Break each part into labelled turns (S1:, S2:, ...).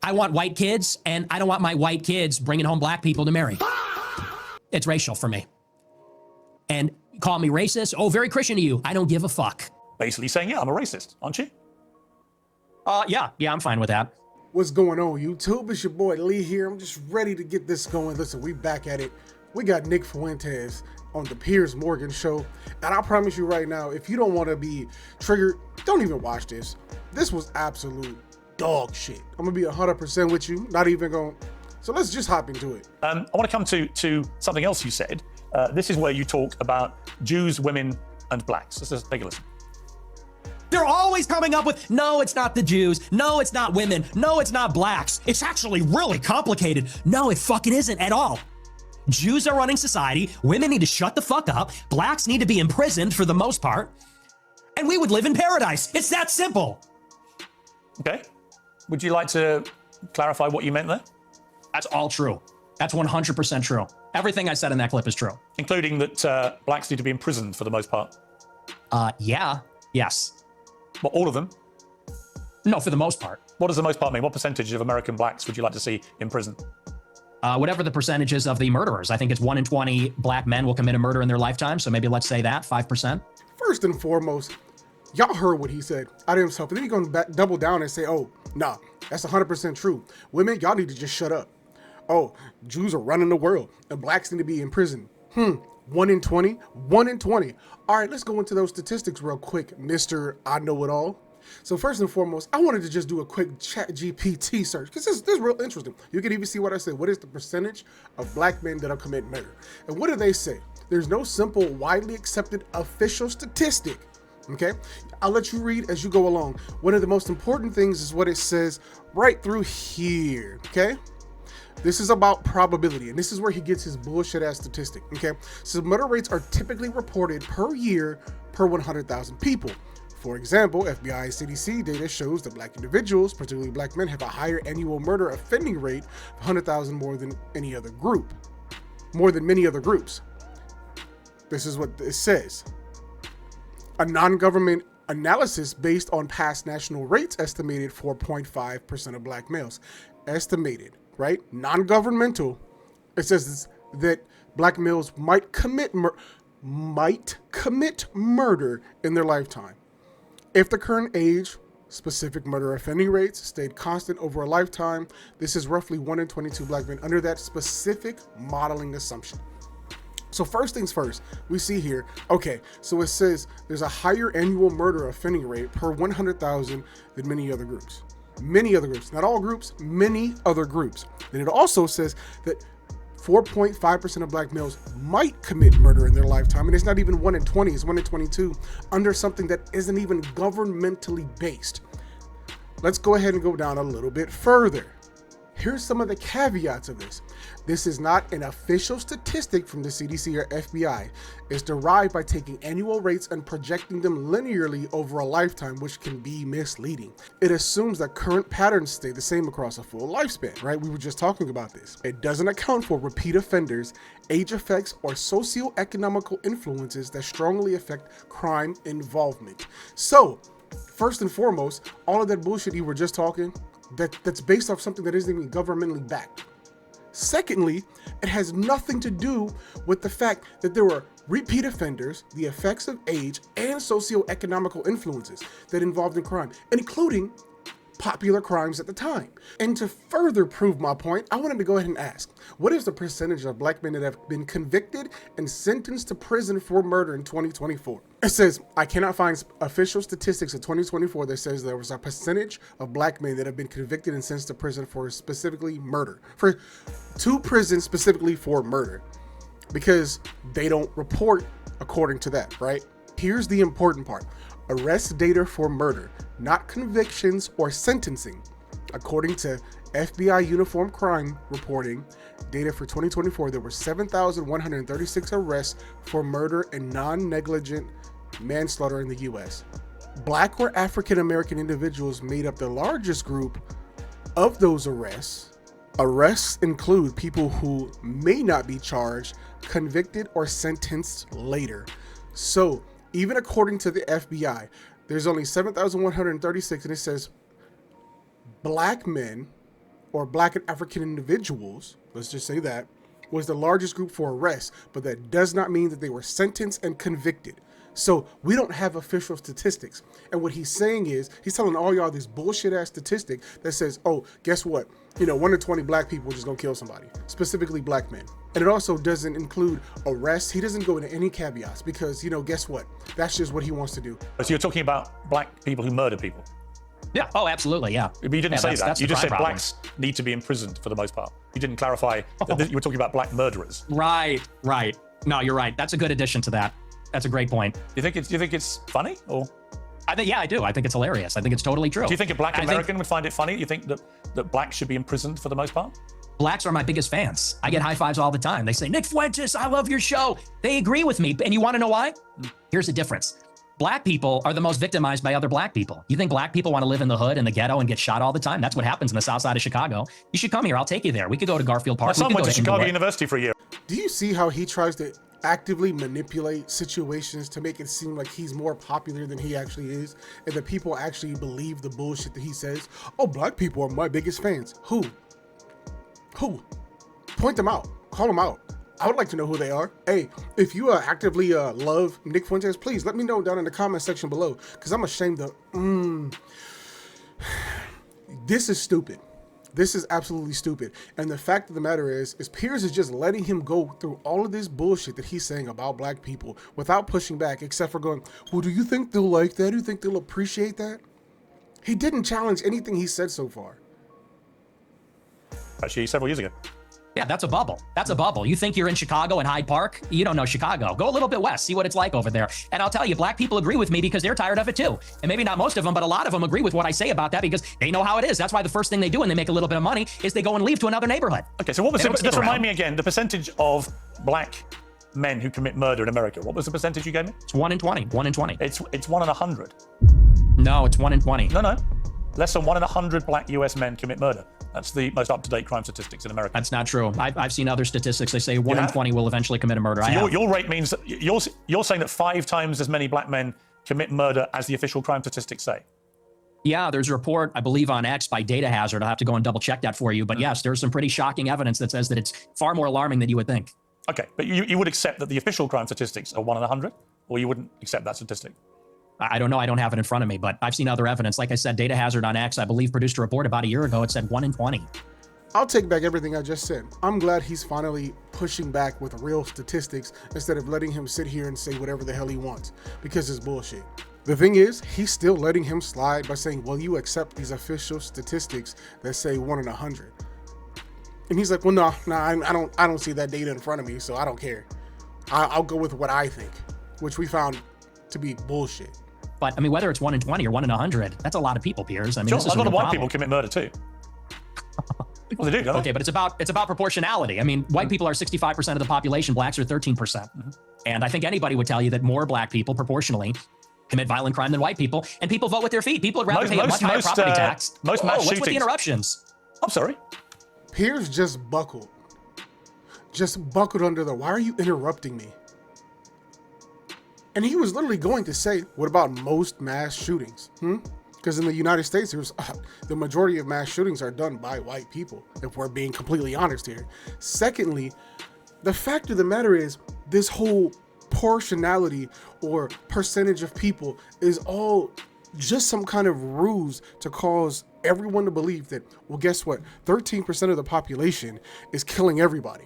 S1: I want white kids, and I don't want my white kids bringing home black people to marry. It's racial for me. And call me racist. Oh, very Christian of you. I don't give a fuck.
S2: Basically saying, yeah, I'm a racist, aren't you?
S1: Yeah, I'm fine with that.
S3: What's going on, YouTube? It's your boy Lee here. I'm just ready to get this going. Listen, we back at it. We got Nick Fuentes on the Piers Morgan show. And I promise you right now, if you don't want to be triggered, don't even watch this. This was absolute dog shit. I'm going to be 100% with you. Not even going. So let's just hop into it.
S2: I want to come to something else you said. This is where you talk about Jews, women, and blacks. Let's just take a listen.
S1: They're always coming up with, no, it's not the Jews. No, it's not women. No, it's not blacks. It's actually really complicated. No, it fucking isn't at all. Jews are running society. Women need to shut the fuck up. Blacks need to be imprisoned for the most part. And we would live in paradise. It's that simple.
S2: Okay. Would you like to clarify what you meant there?
S1: That's all true. That's 100% true. Everything I said in that clip is true.
S2: Including that blacks need to be imprisoned for the most part?
S1: Yeah. Yes.
S2: Well, all of them?
S1: No, for the most part.
S2: What does the most part mean? What percentage of American blacks would you like to see in prison?
S1: Whatever the percentages of the murderers. I think it's 1 in 20 black men will commit a murder in their lifetime. So maybe let's say that, 5%.
S3: First and foremost, y'all heard what he said out of himself. And then he's going to double down and say, oh, nah, that's 100% true. Women, y'all need to just shut up. Oh, Jews are running the world and blacks need to be in prison. 1 in 20? 1 in 20. All right, let's go into those statistics real quick, Mr. I Know It All. So first and foremost, I wanted to just do a quick chat GPT search because this is real interesting. You can even see what I said. What is the percentage of black men that are committing murder? And what do they say? There's no simple, widely accepted official statistic. Okay, I'll let you read as you go along. One of the most important things is what it says right through here. Okay. This is about probability, and this is where he gets his bullshit ass statistic, okay? So murder rates are typically reported per year per 100,000 people. For example, FBI and CDC data shows that black individuals, particularly black men, have a higher annual murder offending rate of 100,000 more than many other groups. This is what it says. A non-government analysis based on past national rates estimated 4.5% of black males. Estimated. Right? Non-governmental. It says that black males might commit murder in their lifetime. If the current age specific murder offending rates stayed constant over a lifetime, this is roughly 1 in 22 black men under that specific modeling assumption. So first things first, we see here, okay, so it says there's a higher annual murder offending rate per 100,000 than many other groups. Many other groups, not all groups, many other groups. Then it also says that 4.5% of black males might commit murder in their lifetime, and it's not even 1 in 20, it's 1 in 22, under something that isn't even governmentally based. Let's go ahead and go down a little bit further. Here's some of the caveats of this. This is not an official statistic from the CDC or FBI. It's derived by taking annual rates and projecting them linearly over a lifetime, which can be misleading. It assumes that current patterns stay the same across a full lifespan, right? We were just talking about this. It doesn't account for repeat offenders, age effects, or socioeconomical influences that strongly affect crime involvement. So, first and foremost, all of that bullshit you were just talking, that's based off something that isn't even governmentally backed. Secondly, it has nothing to do with the fact that there were repeat offenders, the effects of age, and socioeconomical influences that involved in crime, including popular crimes at the time. And to further prove my point, I wanted to go ahead and ask, what is the percentage of black men that have been convicted and sentenced to prison for murder in 2024? It says, I cannot find official statistics of 2024 that says there was a percentage of black men that have been convicted and sentenced to prison for specifically murder, to prison specifically for murder, because they don't report according to that, right? Here's the important part. Arrest data for murder, not convictions or sentencing. According to FBI Uniform Crime Reporting data for 2024, there were 7,136 arrests for murder and non-negligent manslaughter in the U.S. Black or African American individuals made up the largest group of those arrests. Arrests include people who may not be charged, convicted, or sentenced later. So, even according to the FBI, there's only 7,136, and it says black men or black and African individuals, let's just say that, was the largest group for arrests, but that does not mean that they were sentenced and convicted. So we don't have official statistics. And what he's saying is, he's telling all y'all this bullshit ass statistic that says, oh, guess what? 1 in 20 black people are just gonna kill somebody, specifically black men. And it also doesn't include arrests. He doesn't go into any caveats because, guess what? That's just what he wants to do.
S2: So you're talking about black people who murder people?
S1: Yeah. Oh, absolutely. Yeah.
S2: But you didn't say that.
S1: That's
S2: You just said
S1: problem.
S2: blacks need to be imprisoned for the most part. You didn't clarify that you were talking about black murderers.
S1: Right. No, you're right. That's a good addition to that. That's a great point.
S2: Do you think it's funny, or?
S1: I do. I think it's hilarious. I think it's totally true.
S2: Do you think a black American would find it funny? You think that blacks should be imprisoned for the most part?
S1: Blacks are my biggest fans. I get high fives all the time. They say, Nick Fuentes, I love your show. They agree with me. And you want to know why? Here's the difference. Black people are the most victimized by other black people. You think black people want to live in the hood and the ghetto and get shot all the time? That's what happens in the south side of Chicago. You should come here. I'll take you there. We could go to Garfield Park.
S2: My son went to Chicago University for a year.
S3: Do you see how he tries to actively manipulate situations to make it seem like he's more popular than he actually is, and that people actually believe the bullshit that he says? Oh, black people are my biggest fans. Who? Point them out. Call them out. I would like to know who they are. Hey, if you actively love Nick Fuentes, please let me know down in the comment section below, because I'm ashamed of... This is stupid. This is absolutely stupid. And the fact of the matter is Piers is just letting him go through all of this bullshit that he's saying about black people without pushing back, except for going, well, do you think they'll like that? Do you think they'll appreciate that? He didn't challenge anything he said so far.
S2: Actually, several years ago.
S1: Yeah, that's a bubble. That's a bubble. You think you're in Chicago and Hyde Park? You don't know Chicago. Go a little bit west, see what it's like over there. And I'll tell you, black people agree with me because they're tired of it too. And maybe not most of them, but a lot of them agree with what I say about that because they know how it is. That's why the first thing they do when they make a little bit of money is they go and leave to another neighborhood.
S2: Okay, so what was it? Just remind me again, the percentage of black men who commit murder in America. What was the percentage you gave me?
S1: It's 1 in 20. 1 in 20.
S2: It's 1 in 100.
S1: No, it's 1 in 20.
S2: No. Less than 1 in 100 black US men commit murder. That's the most up-to-date crime statistics in America.
S1: That's not true. I've seen other statistics. They say 1 in 20 will eventually commit a murder.
S2: So your rate means that you're saying that 5 times as many black men commit murder as the official crime statistics say.
S1: Yeah, there's a report, I believe, on X by Data Hazard. I'll have to go and double check that for you. But yes, there's some pretty shocking evidence that says that it's far more alarming than you would think.
S2: Okay, but you would accept that the official crime statistics are 1 in 100, or you wouldn't accept that statistic?
S1: I don't know. I don't have it in front of me, but I've seen other evidence. Like I said, Data Hazard on X, I believe, produced a report about a year ago. It said 1 in 20.
S3: I'll take back everything I just said. I'm glad he's finally pushing back with real statistics instead of letting him sit here and say whatever the hell he wants, because it's bullshit. The thing is, he's still letting him slide by saying, well, you accept these official statistics that say 1 in 100. And he's like, well, no, I don't see that data in front of me, so I don't care. I'll go with what I think, which we found to be bullshit.
S1: But I mean, whether it's 1 in 20 or 1 in 100, that's a lot of people, Piers. I mean,
S2: Sure,
S1: this is
S2: a lot of white
S1: problem.
S2: people commit murder too. Well, they do, don't they?
S1: Okay, but it's about proportionality. I mean, white people are 65% of the population, blacks are 13%. And I think anybody would tell you that more black people proportionally commit violent crime than white people, and people vote with their feet. People would rather pay a much higher property tax.
S2: Most mass
S1: What's with the
S2: shootings.
S1: interruptions?
S2: I'm sorry.
S3: Piers just buckled under the, why are you interrupting me? And he was literally going to say, what about most mass shootings? Because in the United States, the majority of mass shootings are done by white people, if we're being completely honest here. Secondly, the fact of the matter is, this whole portionality or percentage of people is all just some kind of ruse to cause everyone to believe that, well, guess what? 13% of the population is killing everybody.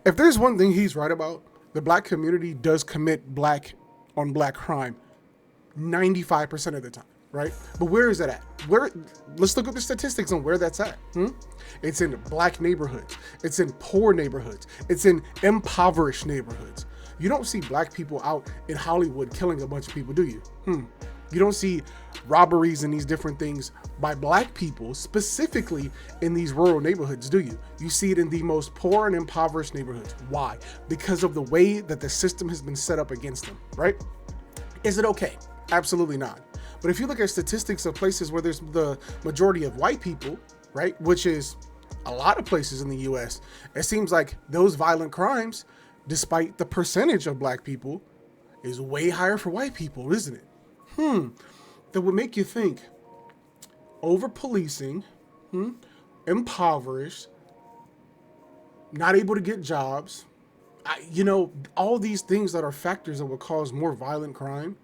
S3: If there's one thing he's right about, the black community does commit black on black crime 95% of the time, right? But where is that at? Let's look at the statistics on where that's at. It's in black neighborhoods. It's in poor neighborhoods. It's in impoverished neighborhoods. You don't see black people out in Hollywood killing a bunch of people, do you? You don't see robberies and these different things by black people, specifically in these rural neighborhoods, do you? You see it in the most poor and impoverished neighborhoods. Why? Because of the way that the system has been set up against them, right? Is it okay? Absolutely not. But if you look at statistics of places where there's the majority of white people, right, which is a lot of places in the US, it seems like those violent crimes, despite the percentage of black people, is way higher for white people, isn't it? That would make you think, over policing, impoverished, not able to get jobs, all these things that are factors that will cause more violent crime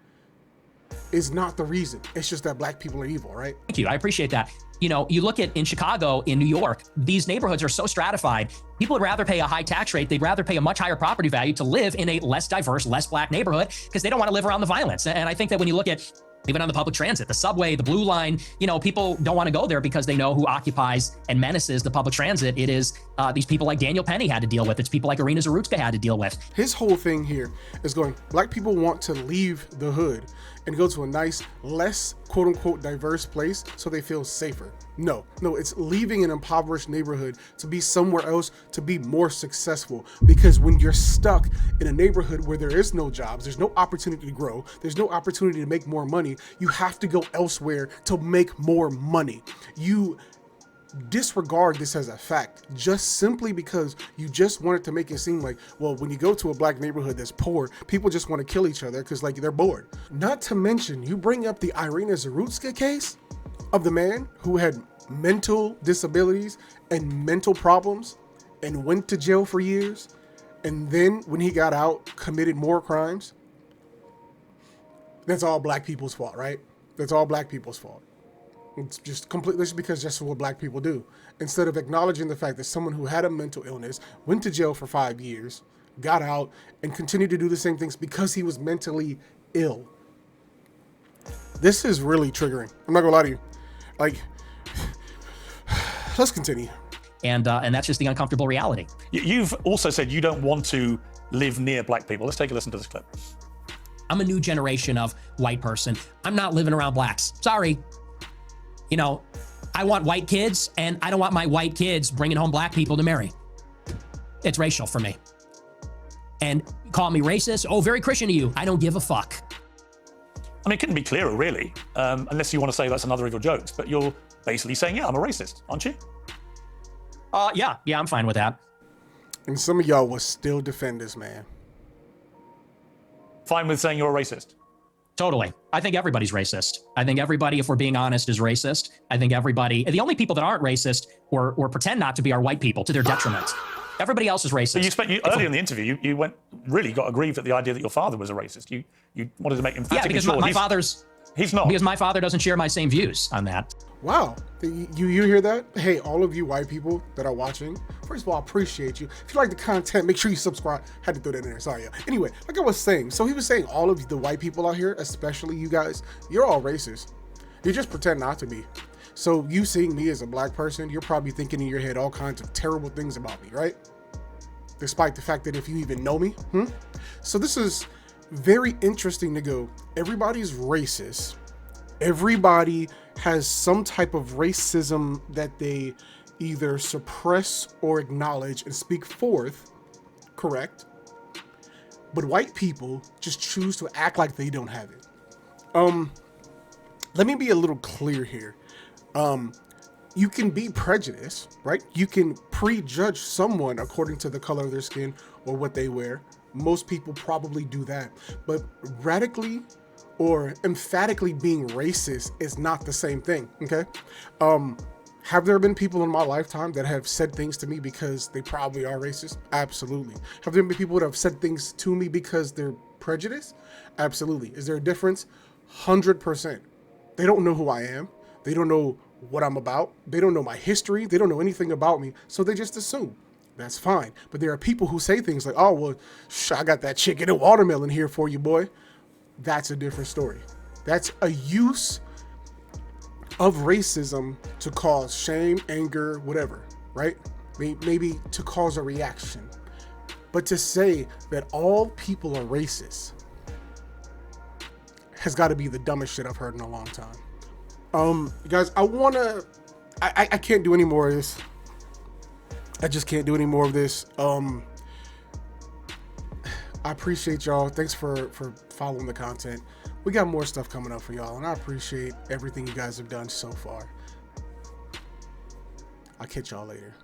S3: is not the reason. It's just that black people are evil, right?
S1: Thank you. I appreciate that. You look at in Chicago, in New York, these neighborhoods are so stratified. People would rather pay a high tax rate. They'd rather pay a much higher property value to live in a less diverse, less black neighborhood because they don't want to live around the violence. And I think that when you look at even on the public transit, the subway, the blue line, people don't want to go there because they know who occupies and menaces the public transit. It is these people like Daniel Penny had to deal with. It's people like Irina Zarutska had to deal with.
S3: His whole thing here is going, black people want to leave the hood and go to a nice, less quote unquote diverse place so they feel safer. No, it's leaving an impoverished neighborhood to be somewhere else to be more successful. Because when you're stuck in a neighborhood where there is no jobs, there's no opportunity to grow, there's no opportunity to make more money, you have to go elsewhere to make more money. You disregard this as a fact just simply because you just wanted to make it seem like, well, when you go to a black neighborhood that's poor, people just want to kill each other because they're bored. Not to mention, you bring up the Irina Zarutska case of the man who had mental disabilities and mental problems and went to jail for years, and then when he got out committed more crimes. That's all black people's fault, right? That's all black people's fault. It's just completely because that's what black people do. Instead of acknowledging the fact that someone who had a mental illness, went to jail for 5 years, got out, and continued to do the same things because he was mentally ill. This is really triggering. I'm not gonna lie to you. Let's continue.
S1: And that's just the uncomfortable reality.
S2: You've also said you don't want to live near black people. Let's take a listen to this clip.
S1: I'm a new generation of white person. I'm not living around blacks. Sorry. I want white kids, and I don't want my white kids bringing home black people to marry. It's racial for me. And call me racist. Oh, very Christian to you. I don't give a fuck.
S2: I mean, it couldn't be clearer, really, unless you want to say that's another of your jokes. But you're basically saying, yeah, I'm a racist, aren't you?
S1: Yeah, I'm fine with that.
S3: And some of y'all will still defend this man.
S2: Fine with saying you're a racist?
S1: Totally. I think everybody's racist. I think everybody, if we're being honest, is racist. I think everybody, the only people that aren't racist or pretend not to be are white people to their detriment. Everybody else is racist.
S2: But earlier in the interview, you got aggrieved at the idea that your father was a racist. You wanted to make emphatically sure.
S1: My father's...
S2: He's not.
S1: Because my father doesn't share my same views on that.
S3: Wow. You hear that? Hey, all of you white people that are watching, first of all, I appreciate you. If you like the content, make sure you subscribe. Had to throw that in there. Sorry, y'all. Anyway, like I was saying, so he was saying all of the white people out here, especially you guys, you're all racist. You just pretend not to be. So you seeing me as a black person, you're probably thinking in your head all kinds of terrible things about me, right? Despite the fact that if you even know me. So this is very interesting to go, everybody's racist. Everybody has some type of racism that they either suppress or acknowledge and speak forth, correct? But white people just choose to act like they don't have it. Let me be a little clear here. You can be prejudiced, right? You can prejudge someone according to the color of their skin or what they wear. Most people probably do that, but radically or emphatically being racist is not the same thing, okay? Have there been people in my lifetime that have said things to me because they probably are racist? Absolutely. Have there been people that have said things to me because they're prejudiced? Absolutely. Is there a difference? 100%. They don't know who I am. They don't know what I'm about. They don't know my history. They don't know anything about me, so they just assume. That's fine. But there are people who say things like, oh, well, I got that chicken and watermelon here for you, boy. That's a different story. That's a use of racism to cause shame, anger, whatever, right? Maybe to cause a reaction. But to say that all people are racist has got to be the dumbest shit I've heard in a long time. Guys, I can't do any more of this. I just can't do any more of this. I appreciate y'all. Thanks for following the content. We got more stuff coming up for y'all, and I appreciate everything you guys have done so far. I'll catch y'all later.